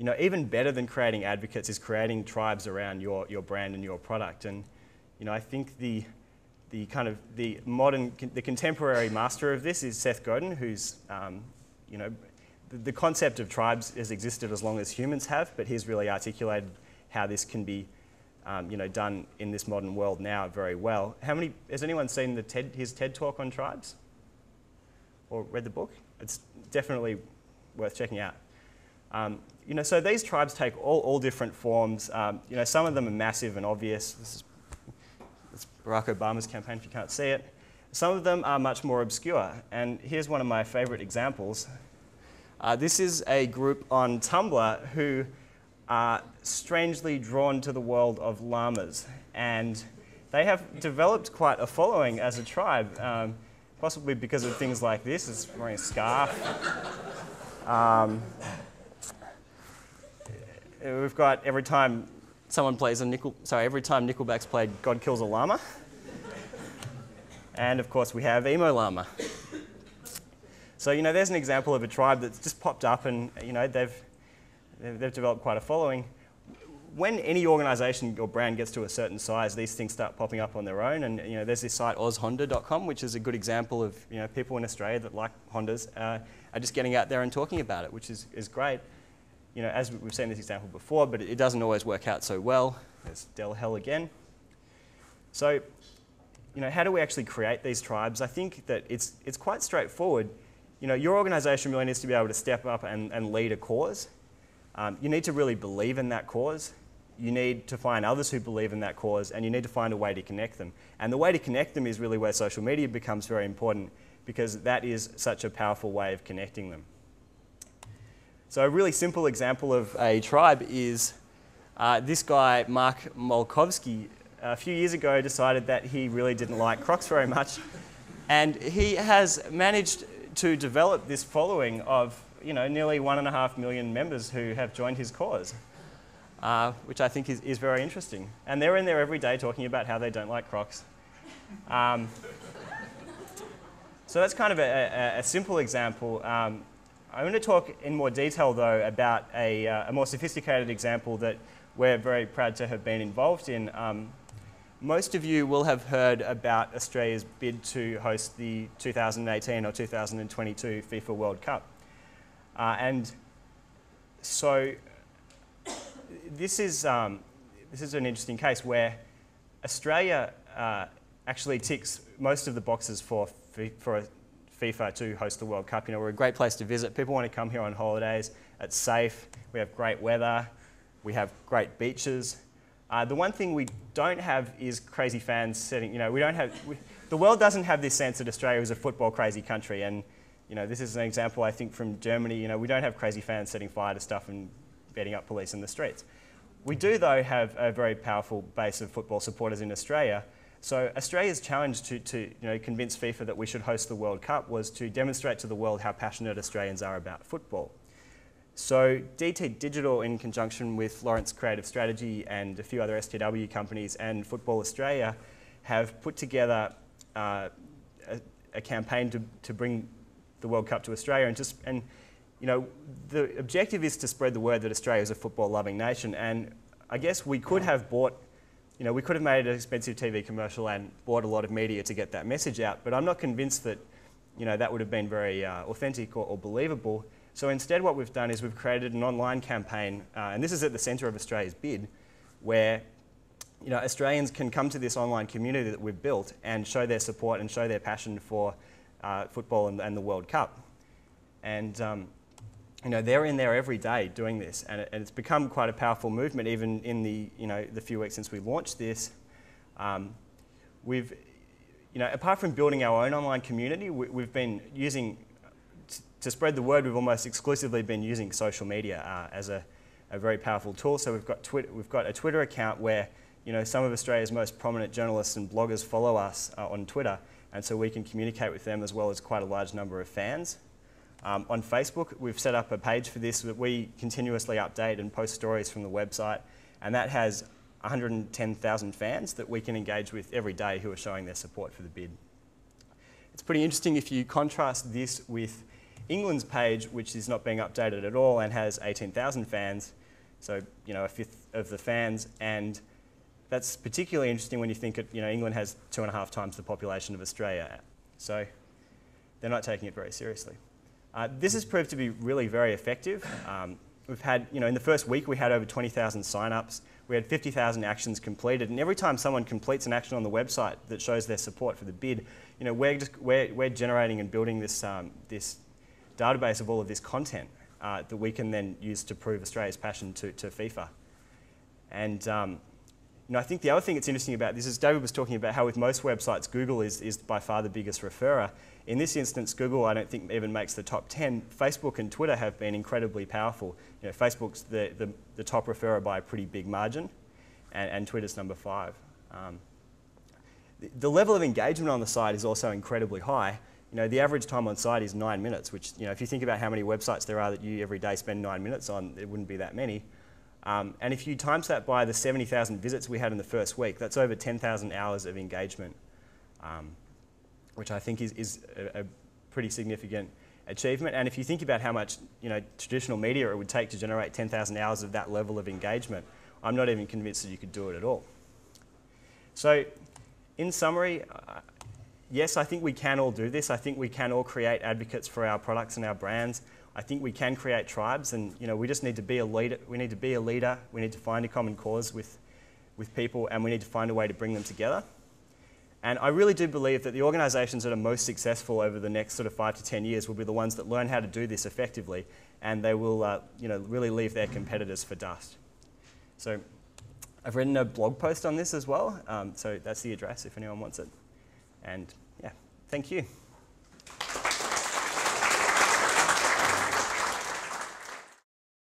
even better than creating advocates is creating tribes around your brand and your product. And I think the contemporary master of this is Seth Godin, who's the concept of tribes has existed as long as humans have, but he's really articulated how this can be done in this modern world now very well. Has anyone seen his TED talk on tribes? Or read the book? It's definitely worth checking out. So these tribes take all different forms. Some of them are massive and obvious. That's Barack Obama's campaign, if you can't see it. Some of them are much more obscure. And here's one of my favorite examples. This is a group on Tumblr who are strangely drawn to the world of llamas. And they have developed quite a following as a tribe, possibly because of things like this. It's wearing a scarf. We've got every time Nickelback's played God Kills a Llama. And of course we have Emo Llama. So there's an example of a tribe that's just popped up, and they've developed quite a following. When any organisation or brand gets to a certain size, these things start popping up on their own. And there's this site ozhonda.com, which is a good example of people in Australia that like Hondas are just getting out there and talking about it, which is great. As we've seen this example before, but it doesn't always work out so well. There's Del Hell again. So, how do we actually create these tribes? I think that it's quite straightforward. Your organisation really needs to be able to step up and lead a cause. You need to really believe in that cause. You need to find others who believe in that cause, and you need to find a way to connect them. And the way to connect them is really where social media becomes very important, because that is such a powerful way of connecting them. So a really simple example of a tribe is this guy, Mark Molkovsky, a few years ago decided that he really didn't like Crocs very much. And he has managed to develop this following of nearly 1.5 million members who have joined his cause, which I think is very interesting. And they're in there every day talking about how they don't like Crocs. So that's kind of a simple example. I'm going to talk in more detail, though, about a more sophisticated example that we're very proud to have been involved in. Most of you will have heard about Australia's bid to host the 2018 or 2022 FIFA World Cup. And so this is an interesting case where Australia actually ticks most of the boxes for FIFA to host the World Cup. We're a great place to visit. People want to come here on holidays. It's safe. We have great weather. We have great beaches. The one thing we don't have is crazy fans setting. The world doesn't have this sense that Australia is a football crazy country. And this is an example, I think, from Germany. We don't have crazy fans setting fire to stuff and beating up police in the streets. We do, though, have a very powerful base of football supporters in Australia. So Australia's challenge to convince FIFA that we should host the World Cup was to demonstrate to the world how passionate Australians are about football. So DTDigital, in conjunction with Lawrence Creative Strategy and a few other STW companies and Football Australia, have put together a campaign to bring the World Cup to Australia. And the objective is to spread the word that Australia is a football-loving nation. And I guess we could have bought. We could have made an expensive TV commercial and bought a lot of media to get that message out, but I'm not convinced that that would have been very authentic or believable. So instead what we've done is we've created an online campaign, and this is at the centre of Australia's bid, where Australians can come to this online community that we've built and show their support and show their passion for football and the World Cup. And they're in there every day doing this, and it's become quite a powerful movement. Even in the few weeks since we launched this, we've apart from building our own online community, we've been using to spread the word. We've almost exclusively been using social media as a very powerful tool. So we've got a Twitter account where some of Australia's most prominent journalists and bloggers follow us on Twitter, and so we can communicate with them as well as quite a large number of fans. On Facebook, we've set up a page for this that we continuously update and post stories from the website, and that has 110,000 fans that we can engage with every day who are showing their support for the bid. It's pretty interesting if you contrast this with England's page, which is not being updated at all and has 18,000 fans, so a fifth of the fans, and that's particularly interesting when you think England has 2.5 times the population of Australia, so they're not taking it very seriously. This has proved to be really very effective. We've had, in the first week we had over 20,000 sign-ups. We had 50,000 actions completed, and every time someone completes an action on the website that shows their support for the bid, we're generating and building this this database of all of this content that we can then use to prove Australia's passion to FIFA. And I think the other thing that's interesting about this is David was talking about how with most websites, Google is by far the biggest referrer. In this instance, Google, I don't think even makes the top 10. Facebook and Twitter have been incredibly powerful. Facebook's the top referrer by a pretty big margin, and Twitter's number 5. The level of engagement on the site is also incredibly high. The average time on site is 9 minutes, which, if you think about how many websites there are that you every day spend 9 minutes on, it wouldn't be that many. And if you times that by the 70,000 visits we had in the first week, that's over 10,000 hours of engagement, which I think is a pretty significant achievement. And if you think about how much traditional media it would take to generate 10,000 hours of that level of engagement, I'm not even convinced that you could do it at all. So, in summary, yes, I think we can all do this. I think we can all create advocates for our products and our brands. I think we can create tribes, and we just need to be a leader. We need to be a leader. We need to find a common cause with people, and we need to find a way to bring them together. And I really do believe that the organisations that are most successful over the next sort of 5 to 10 years will be the ones that learn how to do this effectively, and they will, really leave their competitors for dust. So, I've written a blog post on this as well. So that's the address if anyone wants it. And yeah, thank you.